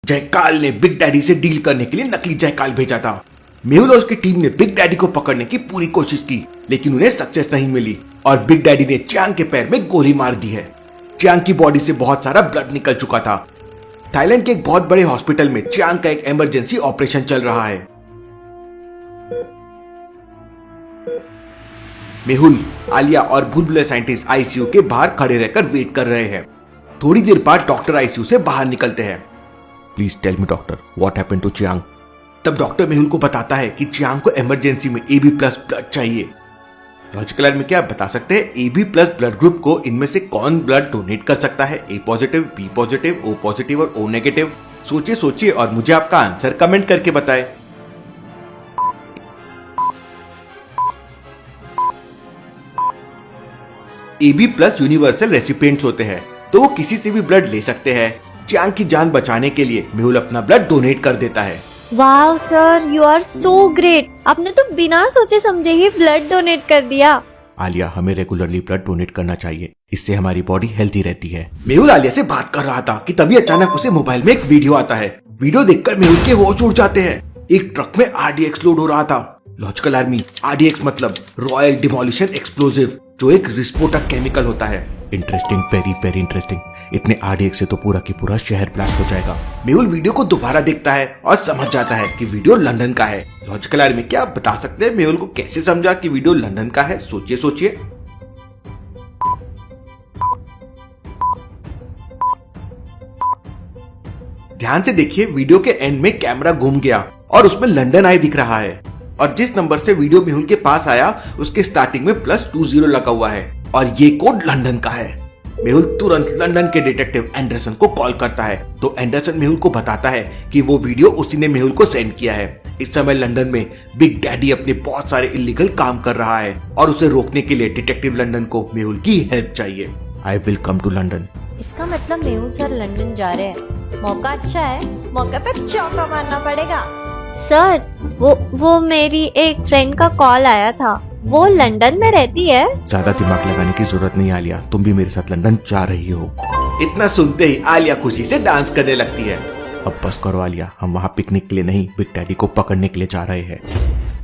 जयकाल ने big daddy से deal करने के लिए नकली जयकाल भेजा था। मेहुल और उसकी टीम ने बिग डैडी को पकड़ने की पूरी कोशिश की, लेकिन उन्हें सक्सेस नहीं मिली और बिग डैडी ने चियांग के पैर में गोली मार दी है। चियांग की बॉडी से बहुत सारा ब्लड निकल चुका था। थाईलैंड के एक बहुत बड़े हॉस्पिटल में चियांग का एक इमरजेंसी ऑपरेशन चल रहा है। मेहुल, आलिया और भूलभुलैया साइंटिस्ट आईसीयू के बाहर खड़े रहकर वेट कर रहे हैं। थोड़ी देर बाद डॉक्टर आईसीयू से बाहर निकलते हैं। Please tell me doctor, what happened to Chiang? तब डॉक्टर मेहुल को बताता है कि चियांग को इमरजेंसी में AB+ ब्लड चाहिए। लॉजिकल में क्या आप बता सकते हैं AB+ ब्लड ग्रुप को इनमें से कौन ब्लड डोनेट कर सकता है? A positive, B positive, O positive और O नेगेटिव? सोचिए और मुझे आपका आंसर कमेंट करके बताएं। AB+ यूनिवर्सल रेसिपिएंट्स होते हैं, तो वो किसी से भी ब्लड ले सकते हैं। चियांग की जान बचाने के लिए मेहुल अपना ब्लड डोनेट कर देता है। Wow sir, you are so great. आपने तो बिना सोचे समझे ही ब्लड डोनेट कर दिया। आलिया, हमें रेगुलरली ब्लड डोनेट करना चाहिए, इससे हमारी बॉडी हेल्थी रहती है। मेहुल आलिया से बात कर रहा था कि तभी अचानक उसे मोबाइल में एक वीडियो आता है। वीडियो देखकर मेहुल के होश उड़ जाते हैं। एक ट्रक में RDX लोड हो रहा था। लॉजिकल आर्मी, RDX मतलब रॉयल डिमोलिशन एक्सप्लोसिव, जो एक विस्फोटक केमिकल होता है। Interesting, very interesting. इतने RDX से तो पूरा की पूरा शहर ब्लास्ट हो जाएगा। मेहुल वीडियो को दोबारा देखता है और समझ जाता है कि वीडियो लंदन का है। लॉजिकल आर्मी, क्या आप बता सकते हैं मेहुल को कैसे समझा कि वीडियो लंदन का है? सोचिए। ध्यान से देखिए, वीडियो के एंड में कैमरा घूम गया और उसमें लंदन आई दिख रहा है, और जिस नंबर से वीडियो मेहुल के पास आया उसके स्टार्टिंग में +20 लगा हुआ है और ये कोड लंदन का है। मेहुल तुरंत लंदन के डिटेक्टिव एंडरसन को कॉल करता है, तो एंडरसन मेहुल को बताता है कि वो वीडियो उसी ने मेहुल को सेंड किया है। इस समय लंदन में बिग डैडी अपने बहुत सारे इलीगल काम कर रहा है और उसे रोकने के लिए डिटेक्टिव लंदन को मेहुल की हेल्प चाहिए। I will come to London. इसका मतलब मेहुल सर लंदन जा रहे हैं। मौका अच्छा है, मौके पे चौका मारना पड़ेगा। सर, वो मेरी एक फ्रेंड का कॉल आया था, वो लंदन में रहती है। ज्यादा दिमाग लगाने की जरूरत नहीं आलिया, तुम भी मेरे साथ लंदन जा रही हो। इतना सुनते ही आलिया खुशी से डांस करने लगती है। अब बस करो आलिया, हम वहाँ पिकनिक के लिए नहीं, बिग डैडी को पकड़ने के लिए जा रहे हैं।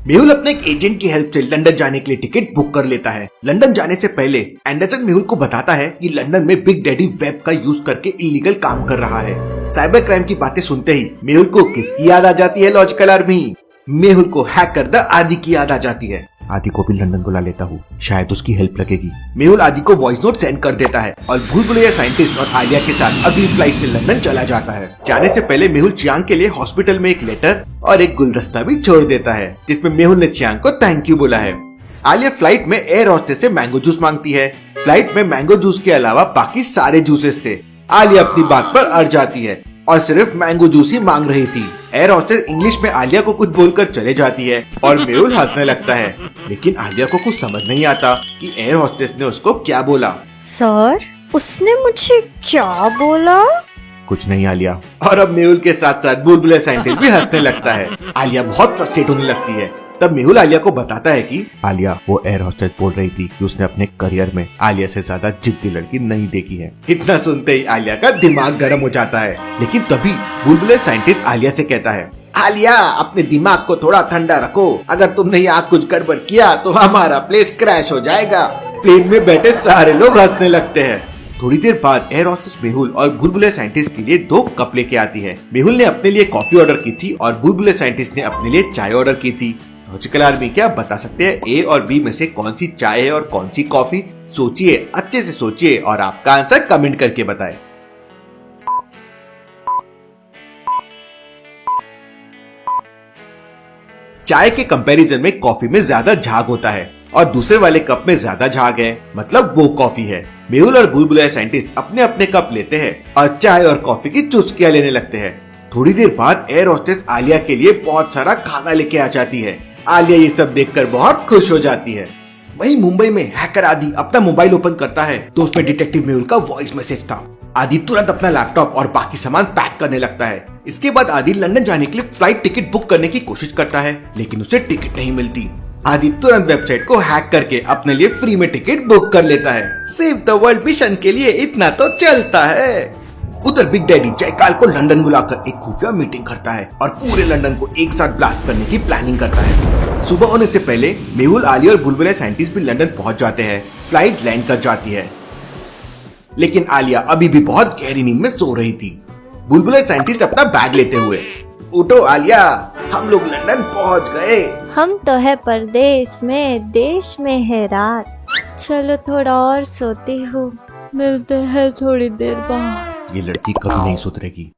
मेहुल अपने एक एजेंट की हेल्प से लंदन जाने के लिए टिकट बुक कर लेता है। लंदन जाने से पहले एंडरसन मेहुल को बताता है कि लंदन में बिग डैडी वेब का यूज करके इलीगल काम कर रहा है। साइबर क्राइम की बातें सुनते ही मेहुल को किसकी याद आ जाती है? लॉजिकल आर्मी, मेहुल को हैकर द आदि की याद आ जाती है। आदि को भी लंदन बुला लेता हूँ, शायद उसकी हेल्प लगेगी। मेहुल आदि को वॉइस नोट सेंड कर देता है और भूलभुलैया साइंटिस्ट और आलिया के साथ अगली फ्लाइट से लंदन चला जाता है। जाने से पहले मेहुल चियांग के लिए हॉस्पिटल में एक लेटर और एक गुलदस्ता भी छोड़ देता है, जिसमें मेहुल ने चियांग को थैंक यू बोला है। आलिया फ्लाइट में एयर होस्टेस से मैंगो जूस मांगती है। फ्लाइट में मैंगो जूस के अलावा बाकी सारे जूसेस थे। आलिया अपनी बात पर अड़ जाती है और सिर्फ मैंगो जूस ही मांग रही थी। एयर होस्टेस इंग्लिश में आलिया को कुछ बोलकर चले जाती है और मेहुल हंसने लगता है, लेकिन आलिया को कुछ समझ नहीं आता कि एयर होस्टेस ने उसको क्या बोला। सर, उसने मुझे क्या बोला? कुछ नहीं आलिया। और अब मेहुल के साथ साथ भूलभुलैया साइंटिस्ट भी हंसने लगता है। आलिया बहुत फ्रस्ट्रेट होने लगती है। तब मेहुल आलिया को बताता है कि आलिया, वो एयर होस्टेस बोल रही थी कि उसने अपने करियर में आलिया से ज्यादा जिद्दी लड़की नहीं देखी है। इतना सुनते ही आलिया का दिमाग गर्म हो जाता है, लेकिन तभी भूलभुलैया साइंटिस्ट आलिया से कहता है, आलिया, अपने दिमाग को थोड़ा ठंडा रखो। अगर तुमने यहाँ कुछ गड़बड़ किया तो हमारा प्लेन क्रैश हो जाएगा। प्लेन में बैठे सारे लोग हंसने लगते हैं। थोड़ी देर बाद एयर होस्टेस मेहुल और भूलभुलैया साइंटिस्ट के लिए 2 कप लेके आती है। मेहुल ने अपने लिए कॉफी ऑर्डर की थी और भूलभुलैया साइंटिस्ट ने अपने लिए चाय ऑर्डर की थी। लॉजिकल आर्मी, क्या आप बता सकते हैं A और B में से कौन सी चाय है और कौन सी कॉफी? सोचिए, अच्छे से सोचिए और आपका आंसर कमेंट करके बताएं। चाय के कंपैरिजन में कॉफी में ज्यादा झाग होता है और दूसरे वाले कप में ज्यादा झाग है, मतलब वो कॉफी है। मेहुल और भूलभुलैया साइंटिस्ट अपने अपने कप लेते हैं और चाय और कॉफी की चुस्कियां लेने लगते हैं। थोड़ी देर बाद एयर होस्टेस आलिया के लिए बहुत सारा खाना लेके आ जाती है। आलिया ये सब देखकर बहुत खुश हो जाती है। वहीं मुंबई में हैकर आदि अपना मोबाइल ओपन करता है तो उसमें डिटेक्टिव मेहुल का वॉइस मैसेज था। आदि तुरंत अपना लैपटॉप और बाकी सामान पैक करने लगता है। इसके बाद आदि लंदन जाने के लिए फ्लाइट टिकट बुक करने की कोशिश करता है, लेकिन उसे टिकट नहीं मिलती। आदि तुरंत वेबसाइट को हैक करके अपने लिए फ्री में टिकट बुक कर लेता है। सेव द वर्ल्ड मिशन के लिए इतना तो चलता है। उधर बिग डैडी जयकाल को लंदन बुलाकर एक खुफिया मीटिंग करता है और पूरे लंदन को एक साथ ब्लास्ट करने की प्लानिंग करता है। सुबह होने से पहले मेहुल, आलिया और बुलबुले साइंटिस्ट भी लंदन पहुंच जाते हैं। फ्लाइट लैंड कर जाती है, लेकिन आलिया अभी भी बहुत गहरी नींद में सो रही थी। बुलबुले साइंटिस्ट अपना बैग लेते हुए, उठो आलिया, हम लोग लंदन पहुंच गए। हम तो है परदेश में, देश में है रात। चलो थोड़ा और सोती हूँ, मिलते हैं थोड़ी देर बाद। ये लड़की कभी नहीं सुधरेगी।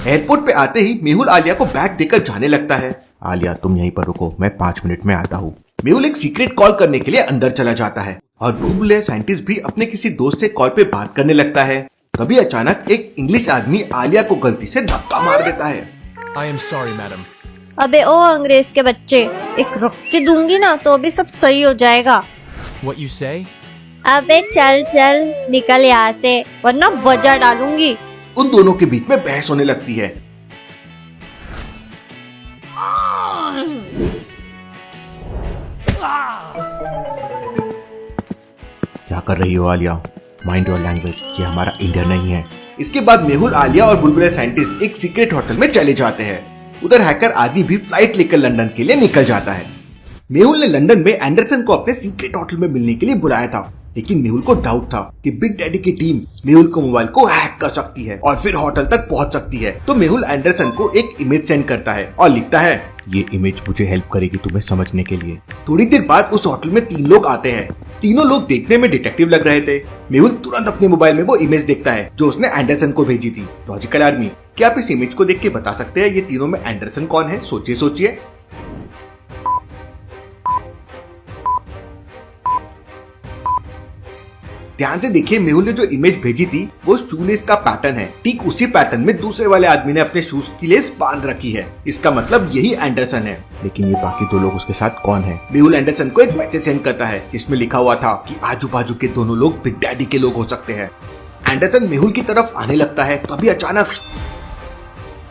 एयरपोर्ट पे आते ही मेहुल आलिया को बैग देकर जाने लगता है। आलिया तुम यहीं पर रुको, मैं 5 मिनट में आता हूँ। मेहुल एक सीक्रेट कॉल करने के लिए अंदर चला जाता है और बुलबुले साइंटिस्ट भी अपने किसी दोस्त से कॉल पे बात करने लगता है। तभी अचानक एक इंग्लिश आदमी आलिया को गलती से धक्का मार देता है। I am sorry, madam. अबे ओ अंग्रेज के बच्चे, एक रख के दूंगी ना तो अभी सब सही हो जाएगा। What you say? अबे चल चल निकल यहाँ से, वरना बजा डालूंगी। उन दोनों के बीच में बहस होने लगती है। क्या कर रही हो आलिया? माइंड योर लैंग्वेज, ये हमारा इंडिया नहीं है। इसके बाद मेहुल, आलिया और बुलबुले साइंटिस्ट एक सीक्रेट होटल में चले जाते हैं। उधर हैकर आदि भी फ्लाइट लेकर लंदन के लिए निकल जाता है। मेहुल ने लंदन में एंडरसन को अपने सीक्रेट होटल में मिलने के लिए बुलाया था, लेकिन मेहुल को डाउट था कि बिग डैडी की टीम मेहुल को मोबाइल को हैक कर सकती है और फिर होटल तक पहुंच सकती है। तो मेहुल एंडरसन को एक इमेज सेंड करता है और लिखता है, ये इमेज मुझे हेल्प करेगी तुम्हें समझने के लिए। थोड़ी देर बाद उस होटल में 3 लोग आते हैं। तीनों लोग देखने में डिटेक्टिव लग रहे थे। मेहुल तुरंत अपने मोबाइल में वो इमेज देखता है जो उसने एंडरसन को भेजी थी। लॉजिकल आर्मी, क्या आप इस इमेज को देख के बता सकते हैं ये तीनों में एंडरसन कौन है? सोचिए सोचिए। ध्यान से देखिए, मेहुल ने जो इमेज भेजी थी वो शूलेस का पैटर्न है। ठीक उसी पैटर्न में दूसरे वाले आदमी ने अपने शूज की लेस बांध रखी है। इसका मतलब यही एंडरसन है। लेकिन ये बाकी 2 लोग उसके साथ कौन है? मेहुल एंडरसन को एक मैसेज सेंड करता है जिसमें लिखा हुआ था कि आजू बाजू के दोनों लोग बिग डैडी के लोग हो सकते हैं। एंडरसन मेहुल की तरफ आने लगता है, तभी अचानक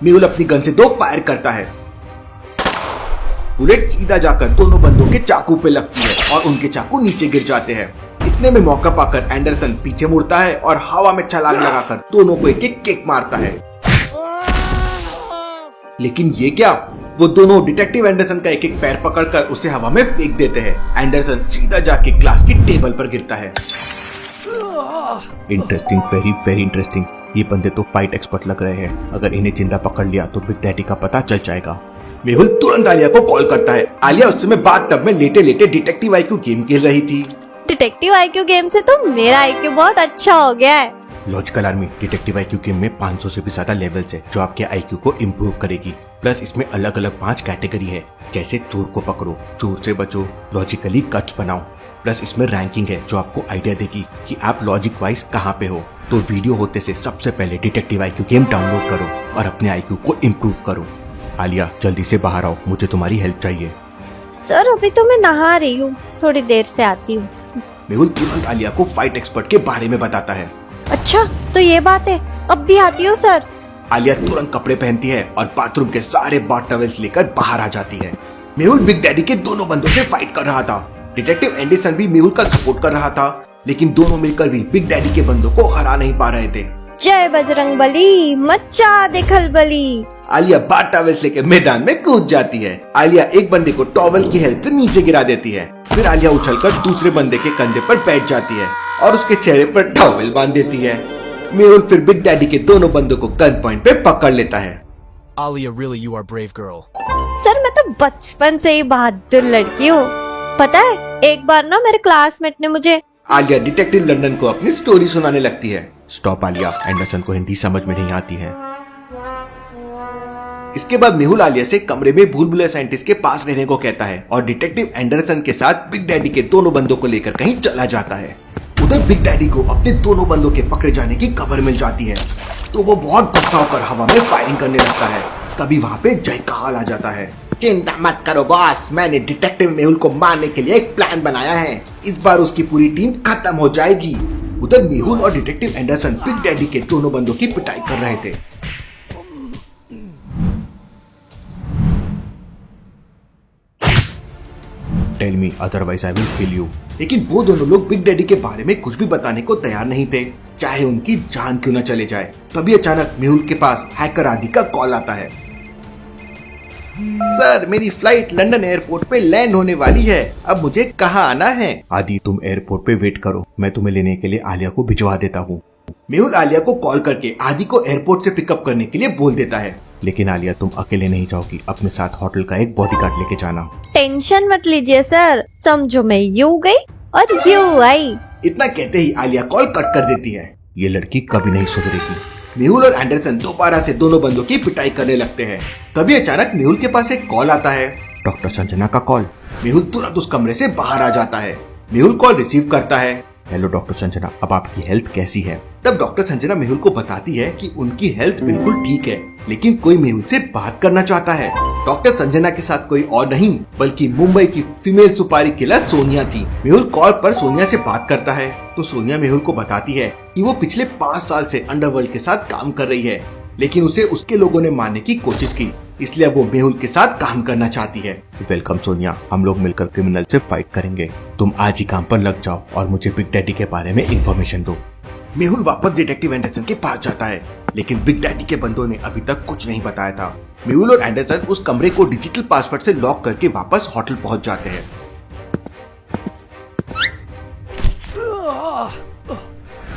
मेहुल अपनी गन से 2 फायर करता है। बुलेट सीधा जाकर दोनों बंदों के चाकू पे लगती है और उनके चाकू नीचे गिर जाते हैं। इतने में मौका पाकर एंडरसन पीछे मुड़ता है और हवा में छलांग लगाकर दोनों को एक एक किक मारता है। लेकिन ये क्या, वो दोनों डिटेक्टिव एंडरसन का एक एक पैर पकड़कर उसे हवा में फेंक देते हैं। एंडरसन सीधा जाके ग्लास की टेबल पर गिरता है। Interesting, very very interesting. ये बंदे तो फाइट एक्सपर्ट लग रहे हैं। अगर इन्हें जिंदा पकड़ लिया तो बिग डैडी का पता चल जाएगा। मेहुल तुरंत आलिया को कॉल करता है। आलिया उस समय बाथटब में लेटे लेटे डिटेक्टिव आईक्यू गेम खेल रही थी। डिटेक्टिव आईक्यू गेम से तो मेरा आईक्यू बहुत अच्छा हो गया है। Logical army, detective IQ game में 500 से भी ज्यादा लेवल्स है जो आपके आईक्यू को इम्प्रूव करेगी। प्लस इसमें अलग अलग 5 कैटेगरी है, जैसे चोर को पकड़ो, चोर से बचो, लॉजिकली कट्स बनाओ। प्लस इसमें रैंकिंग है जो आपको आइडिया देगी कि आप लॉजिक वाइज कहाँ पे हो। तो वीडियो होते से सबसे पहले डिटेक्टिव आईक्यू गेम डाउनलोड करो और अपने आईक्यू को इम्प्रूव करो। आलिया जल्दी से बाहर आओ, मुझे तुम्हारी हेल्प चाहिए। सर अभी तो मैं नहा रही हूँ, थोड़ी देर से आती हूँ। मेहुल तुरंत आलिया को फाइट एक्सपर्ट के बारे में बताता है। अच्छा तो ये बात है, अब भी आती हूँ सर। आलिया तुरंत कपड़े पहनती है और बाथरूम के सारे बाथ टॉवेल्स लेकर बाहर आ जाती है। मेहुल बिग डैडी के दोनों बंदों से फाइट कर रहा था। डिटेक्टिव एंडरसन भी मेहुल का सपोर्ट कर रहा था, लेकिन दोनों मिलकर भी बिग डैडी के बंदों को हरा नहीं पा रहे थे। जय बजरंगबली, मच्चा दे खलबली। आलिया बाथ टॉवेल्स लेकर मैदान में कूद जाती है। आलिया एक बंदे को टॉवेल की हेल्प से नीचे गिरा देती है। फिर आलिया उछलकर दूसरे बंदे के कंधे पर बैठ जाती है और उसके चेहरे पर टॉवेल बांध देती है। मेहुल फिर बिग डैडी के दोनों बंदों को गन पॉइंट पे पकड़ लेता है। Alia, really, you are brave girl. Sir मैं तो बचपन से ही बहादुर लड़की हूँ। पता है एक बार ना मेरे क्लासमेट ने मुझे। आलिया डिटेक्टिव लंदन को अपनी स्टोरी सुनाने लगती है। स्टॉप आलिया, एंडरसन को हिंदी समझ में नहीं आती है। इसके बाद मेहुल आलिया से कमरे में बुलबुले साइंटिस्ट के पास रहने को कहता है और डिटेक्टिव एंडरसन के साथ बिग डैडी के दोनों बंदों को लेकर कहीं चला जाता है। उधर बिग डैडी को अपने दोनों बंदों के पकड़े जाने की खबर मिल जाती है, तो वो बहुत गुस्सा होकर हवा में फायरिंग करने लगता है। तभी वहाँ पे जयकाल आ जाता है। चिंता मत करो बॉस, मैंने डिटेक्टिव मेहुल को मारने के लिए एक प्लान बनाया है। इस बार उसकी पूरी टीम खत्म हो जाएगी। उधर मेहुल और डिटेक्टिव एंडरसन बिग डैडी के दोनों बंदों की पिटाई कर रहे थे। Tell me otherwise I will kill you. लेकिन वो दोनों लोग बिग डैडी के बारे में कुछ भी बताने को तैयार नहीं थे, चाहे उनकी जान क्यों न चले जाए। तभी अचानक मेहुल के पास हैकर आदि का कॉल आता है। सर, मेरी फ्लाइट लंदन एयरपोर्ट पे लैंड होने वाली है, अब मुझे कहाँ आना है? आदि, तुम एयरपोर्ट पे वेट करो, मैं तुम्हें लेने के लिए आलिया को भिजवा देता हूँ। मेहुल आलिया को कॉल करके आदि को एयरपोर्ट से पिकअप करने के लिए बोल देता है। लेकिन आलिया, तुम अकेले नहीं जाओगी, अपने साथ होटल का एक बॉडीगार्ड लेके जाना। टेंशन मत लीजिए सर, समझो मैं यूं गई और यूं आई। इतना कहते ही आलिया कॉल कट कर देती है। ये लड़की कभी नहीं सुधरेगी। मेहुल और एंडरसन दोबारा से दोनों बंदों की पिटाई करने लगते हैं। तभी अचानक मेहुल के पास एक कॉल आता है, डॉक्टर संजना का कॉल। मेहुल तुरंत उस कमरे से बाहर आ जाता है। मेहुल कॉल रिसीव करता है। हेलो डॉक्टर संजना, अब आपकी हेल्थ कैसी है? तब डॉक्टर संजना मेहुल को बताती है कि उनकी हेल्थ बिल्कुल ठीक है, लेकिन कोई मेहुल से बात करना चाहता है। डॉक्टर संजना के साथ कोई और नहीं बल्कि मुंबई की फीमेल सुपारी किलर सोनिया थी। मेहुल कॉल पर सोनिया से बात करता है तो सोनिया मेहुल को बताती है कि वो पिछले 5 साल से अंडरवर्ल्ड के साथ काम कर रही है, लेकिन उसे उसके लोगों ने मारने की कोशिश की, इसलिए वो मेहुल के साथ काम करना चाहती है। वेलकम सोनिया, हम लोग मिलकर क्रिमिनल से फाइट करेंगे। तुम आज ही काम पर लग जाओ और मुझे बिग डैडी के बारे में इंफॉर्मेशन दो। मेहुल वापस डिटेक्टिव एंडरसन के पास जाता है, लेकिन बिग डैडी के बंदों ने अभी तक कुछ नहीं बताया था। मेहुल और एंडरसन उस कमरे को डिजिटल पासवर्ड से लॉक करके वापस होटल पहुंच जाते हैं।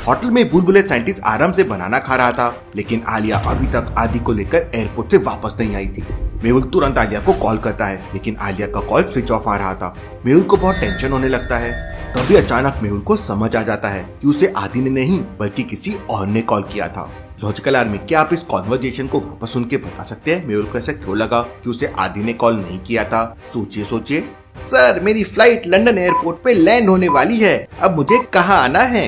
होटल में बुलबुले साइंटिस्ट आराम से बनाना खा रहा था, लेकिन आलिया अभी तक आदि को लेकर एयरपोर्ट से वापस नहीं आई थी। मेहुल तुरंत आलिया को कॉल करता है, लेकिन आलिया का कॉल स्विच ऑफ आ रहा था। मेहुल को बहुत टेंशन होने लगता है। तभी अचानक मेहुल को समझ आ जाता है कि उसे आदि ने नहीं बल्कि किसी और ने कॉल किया था। लॉजिकल आर्मी, क्या आप इस कॉन्वर्जेशन को वापस सुन के बता सकते हैं मेहुल को ऐसा क्यों लगा कि उसे आदि ने कॉल नहीं किया था? सोचिए। सर, मेरी फ्लाइट लंदन एयरपोर्ट पे लैंड होने वाली है, अब मुझे कहाँ आना है?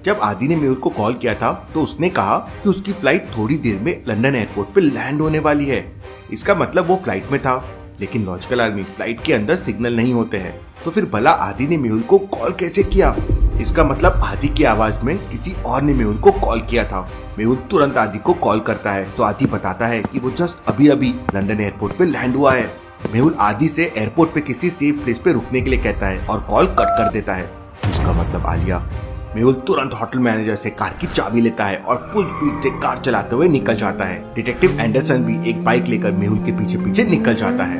जब आदि ने मेहुल को कॉल किया था तो उसने कहा कि उसकी फ्लाइट थोड़ी देर में लंदन एयरपोर्ट पे लैंड होने वाली है। इसका मतलब वो फ्लाइट में था, लेकिन लॉजिकल आर्मी, फ्लाइट के अंदर सिग्नल नहीं होते हैं, तो फिर भला आदि ने मेहुल को कॉल कैसे किया? इसका मतलब आदि की आवाज में किसी और ने मेहुल को कॉल किया था। मेहुल तुरंत आदि को कॉल करता है तो आदि बताता है कि वो जस्ट अभी लंदन एयरपोर्ट पे लैंड हुआ है। मेहुल आदि से एयरपोर्ट पे किसी सेफ प्लेस पे रुकने के लिए कहता है और कॉल कट कर देता है। इसका मतलब आलिया। मेहुल तुरंत होटल मैनेजर से कार की चाबी लेता है और फुल स्पीड से कार चलाते हुए निकल जाता है। डिटेक्टिव एंडरसन भी एक बाइक लेकर मेहुल के पीछे पीछे निकल जाता है।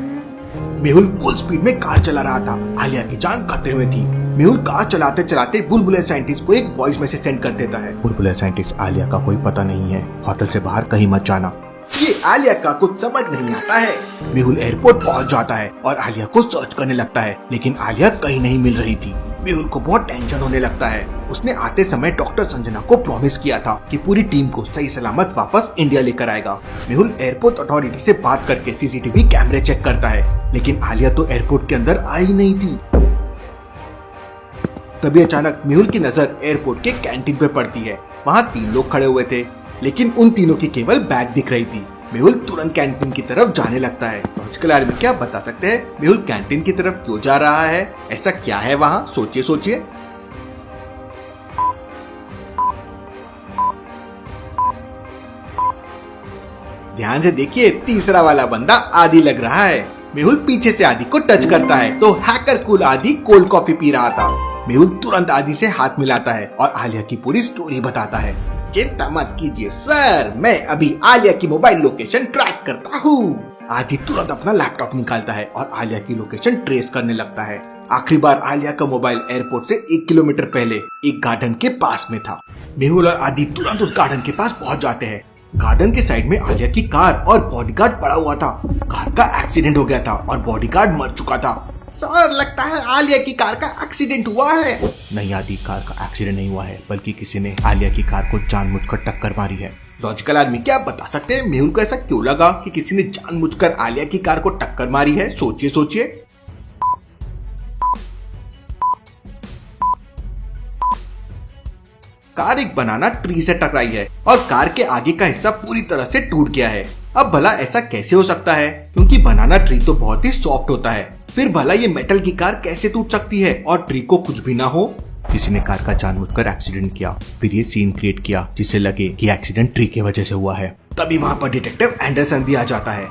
मेहुल फुल स्पीड में कार चला रहा था, आलिया की जान खतरे में थी। मेहुल कार चलाते चलाते बुलबुले साइंटिस्ट को एक वॉइस मैसेज सेंड कर देता है। बुलबुले साइंटिस्ट, आलिया का कोई पता नहीं है, होटल से बाहर कहीं मत जाना। ये आलिया का कुछ समझ नहीं आता है। मेहुल एयरपोर्ट पहुंच जाता है और आलिया को सर्च करने लगता है, लेकिन आलिया कहीं नहीं मिल रही थी। मेहुल को बहुत टेंशन होने लगता है। उसने आते समय डॉक्टर संजना को प्रॉमिस किया था कि पूरी टीम को सही सलामत वापस इंडिया लेकर आएगा। मेहुल एयरपोर्ट अथॉरिटी से बात करके सीसीटीवी कैमरे चेक करता है, लेकिन आलिया तो एयरपोर्ट के अंदर आई नहीं थी। तभी अचानक मेहुल की नजर एयरपोर्ट के कैंटीन पर पड़ती है। वहाँ 3 लोग खड़े हुए थे, लेकिन उन तीनों की केवल बैग दिख रही थी। मेहुल तुरंत कैंटीन की तरफ जाने लगता है। लॉजिकल आर्मी, क्या बता सकते हैं मेहुल कैंटीन की तरफ क्यों जा रहा है? ऐसा क्या है वहाँ? सोचिए। ध्यान से देखिए, तीसरा वाला बंदा आदि लग रहा है। मेहुल पीछे से आदि को टच करता है तो हैकर कूल आदि कोल्ड कॉफी पी रहा था। मेहुल तुरंत आदि से हाथ मिलाता है और आलिया की पूरी स्टोरी बताता है। चिंता मत कीजिए सर, मैं अभी आलिया की मोबाइल लोकेशन ट्रैक करता हूँ। आदि तुरंत अपना लैपटॉप निकालता है और आलिया की लोकेशन ट्रेस करने लगता है। आखिरी बार आलिया का मोबाइल एयरपोर्ट से 1 किलोमीटर पहले एक गार्डन के पास में था। मेहुल और आदि तुरंत उस गार्डन के पास पहुंच जाते हैं। गार्डन के साइड में आलिया की कार और बॉडीगार्ड पड़ा हुआ था। कार का एक्सीडेंट हो गया था और बॉडीगार्ड मर चुका था। सर, लगता है आलिया की कार का एक्सीडेंट हुआ है। नहीं आदि, कार का एक्सीडेंट नहीं हुआ है, बल्कि किसी ने आलिया की कार को जानबूझकर टक्कर मारी है। लॉजिकल आदमी, क्या आप बता सकते हैं मेहुल को ऐसा क्यों लगा कि किसी ने जानबूझकर आलिया की कार को टक्कर मारी है? सोचिए। कार एक बनाना ट्री से टकराई है और कार के आगे का हिस्सा पूरी तरह से टूट गया है। अब भला ऐसा कैसे हो सकता है? क्योंकि बनाना ट्री तो बहुत ही सॉफ्ट होता है। फिर भला ये मेटल की कार कैसे टूट सकती है और ट्री को कुछ भी ना हो? किसी ने कार का जानबूझकर एक्सीडेंट किया, फिर ये सीन क्रिएट किया जिससे लगे कि एक्सीडेंट ट्री की वजह से हुआ है। तभी वहाँ पर डिटेक्टिव एंडरसन भी आ जाता है।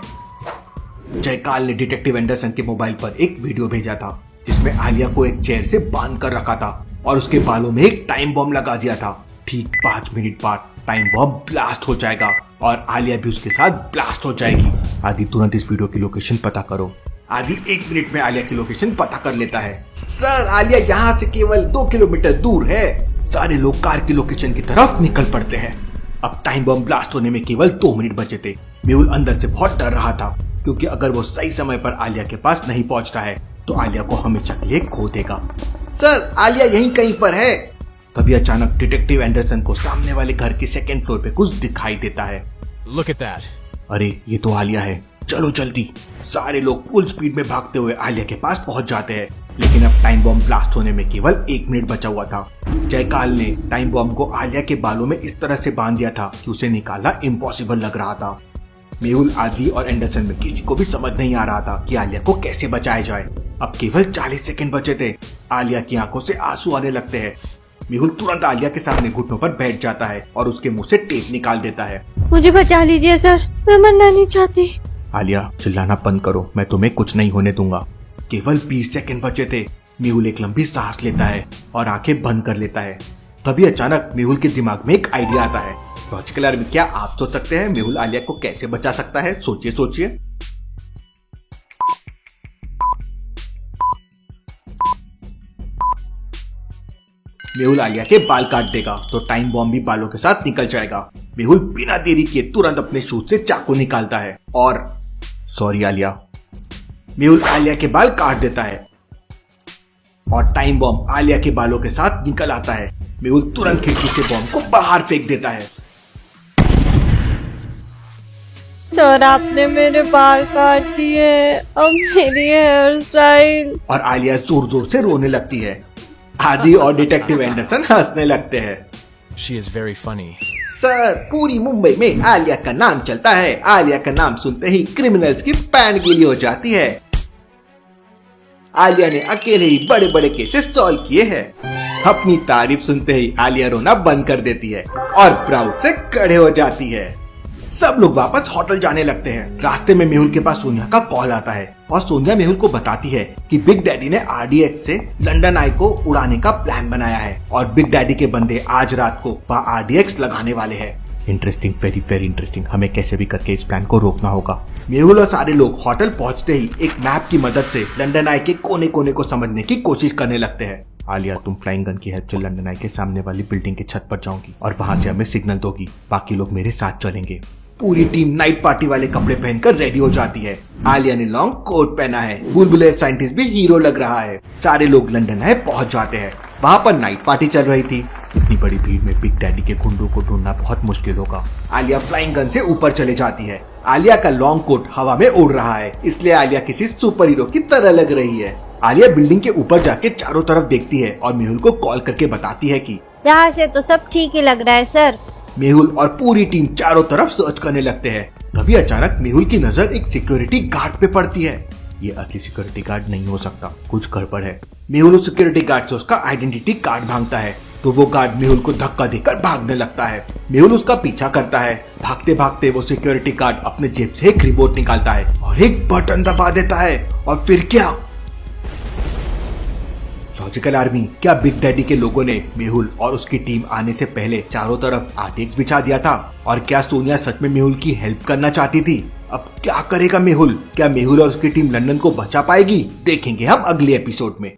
जयकाल ने डिटेक्टिव एंडरसन के मोबाइल पर एक वीडियो भेजा था जिसमें आलिया को एक चेयर से बांध कर रखा था और उसके बालों में एक टाइम बॉम्ब लगा दिया था। ठीक 5 मिनट बाद टाइम बॉम्ब ब्लास्ट हो जाएगा और आलिया भी उसके साथ ब्लास्ट हो जाएगी। आदि तुरंत इस वीडियो की लोकेशन पता करो। आदि 1 मिनट में आलिया की लोकेशन पता कर लेता है। सर, आलिया यहाँ से केवल 2 किलोमीटर दूर है। सारे लोग कार की लोकेशन की तरफ निकल पड़ते हैं। अब टाइम बम ब्लास्ट होने में केवल 2 मिनट बचे थे। मेहुल अंदर से बहुत डर रहा था क्योंकि अगर वो सही समय पर आलिया के पास नहीं पहुंचता है तो आलिया को हमेशा के लिए खो देगा। सर, आलिया यहीं कहीं पर है। तभी अचानक डिटेक्टिव एंडरसन को सामने वाले घर के 2nd फ्लोर पे कुछ दिखाई देता है। Look at that. अरे, ये तो आलिया है, चलो जल्दी। सारे लोग फुल स्पीड में भागते हुए आलिया के पास पहुंच जाते हैं, लेकिन अब टाइम बॉम्ब ब्लास्ट होने में केवल 1 मिनट बचा हुआ था। जयकाल ने टाइम बॉम्ब को आलिया के बालों में इस तरह से बांध दिया था कि उसे निकालना इम्पॉसिबल लग रहा था। मेहुल, आदि और एंडरसन में किसी को भी समझ नहीं आ रहा था कि आलिया को कैसे बचाया जाए। अब केवल 40 सेकंड बचे थे। आलिया की आंखों से आंसू आने लगते हैं। मेहुल तुरंत आलिया के सामने घुटनों पर बैठ जाता है और उसके मुंह से टेप निकाल देता है। मुझे बचा लीजिए सर, मैं मरना नहीं चाहती। आलिया, चिल्लाना बंद करो, मैं तुम्हें कुछ नहीं होने दूंगा। केवल 20 सेकंड बचे थे। मेहुल एक लंबी सांस लेता है और आंखें बंद कर लेता है। तभी अचानक मेहुल के दिमाग में एक आइडिया आता है। लॉजिकल आर्मी, क्या आप सोच सकते हैं मेहुल आलिया को कैसे बचा सकता है? सोचिए सोचिए। मेहुल आलिया के बाल काट देगा तो टाइम बॉम्ब भी बालों के साथ निकल जाएगा। मेहुल बिना देरी किए तुरंत अपने शूज से चाकू निकालता है और सॉरी आलिया। मेहुल आलिया के बाल काट देता है और टाइम बॉम्ब आलिया के बालों के साथ निकल आता है। मेहुल तुरंत खिड़की से बॉम्ब को बाहर फेंक देता है। सर, आपने मेरे बाल काट दिए, अब मेरी हेयर स्टाइल। और आलिया जोर जोर से रोने लगती है। आदि और डिटेक्टिव एंडरसन हंसने लगते हैं। She is very funny. Sir, पूरी मुंबई में आलिया का नाम चलता है। आलिया का नाम सुनते ही क्रिमिनल्स की पैन गीली हो जाती है। आलिया ने अकेले ही बड़े बड़े केसेस सॉल्व किए हैं। अपनी तारीफ सुनते ही आलिया रोना बंद कर देती है और प्राउड से खड़े हो जाती है। सब लोग वापस होटल जाने लगते हैं। रास्ते में मेहुल के पास सोनिया का कॉल आता है और सोनिया मेहुल को बताती है कि बिग डैडी ने RDX से लंदन आई को उड़ाने का प्लान बनाया है और बिग डैडी के बंदे आज रात को वहाँ RDX लगाने वाले हैं। Interesting, very very interesting. हमें कैसे भी करके इस प्लान को रोकना होगा। मेहुल और सारे लोग होटल पहुँचते ही एक मैप की मदद से लंदन आई के कोने कोने को समझने की कोशिश करने लगते हैं। आलिया, तुम फ्लाइंग गन की हेल्प से लंदन आई के सामने वाली बिल्डिंग के छत पर जाओगी और वहाँ से हमें सिग्नल दोगी। बाकी लोग मेरे साथ चलेंगे। पूरी टीम नाइट पार्टी वाले कपड़े पहनकर रेडी हो जाती है। आलिया ने लॉन्ग कोट पहना है। बुलबुले साइंटिस्ट भी हीरो लग रहा है। सारे लोग लंदन आई पहुंच जाते हैं। वहाँ पर नाइट पार्टी चल रही थी। इतनी बड़ी भीड़ में बिग डैडी के गुंडों को ढूंढना बहुत मुश्किल होगा। आलिया फ्लाइंग गन से ऊपर चले जाती है। आलिया का लॉन्ग कोट हवा में उड़ रहा है, इसलिए आलिया किसी सुपर हीरो की तरह लग रही है। आलिया बिल्डिंग के ऊपर जाके चारों तरफ देखती है और मेहुल को कॉल करके बताती है कि यहाँ से तो सब ठीक ही लग रहा है सर। मेहुल और पूरी टीम चारों तरफ सर्च करने लगते हैं। तभी अचानक मेहुल की नजर एक सिक्योरिटी गार्ड पे पड़ती है। ये असली सिक्योरिटी गार्ड नहीं हो सकता, कुछ गड़बड़ है। मेहुल उस सिक्योरिटी गार्ड से उसका आइडेंटिटी कार्ड मांगता है तो वो गार्ड मेहुल को धक्का देकर भागने लगता है। मेहुल उसका पीछा करता है। भागते भागते वो सिक्योरिटी गार्ड अपने जेब से एक रिमोट निकालता है और एक बटन दबा देता है और फिर क्या? लॉजिकल आर्मी, क्या बिग डैडी के लोगों ने मेहुल और उसकी टीम आने से पहले चारों तरफ RDX बिछा दिया था? और क्या सोनिया सच में मेहुल की हेल्प करना चाहती थी? अब क्या करेगा मेहुल? क्या मेहुल और उसकी टीम लंदन को बचा पाएगी? देखेंगे हम अगले एपिसोड में।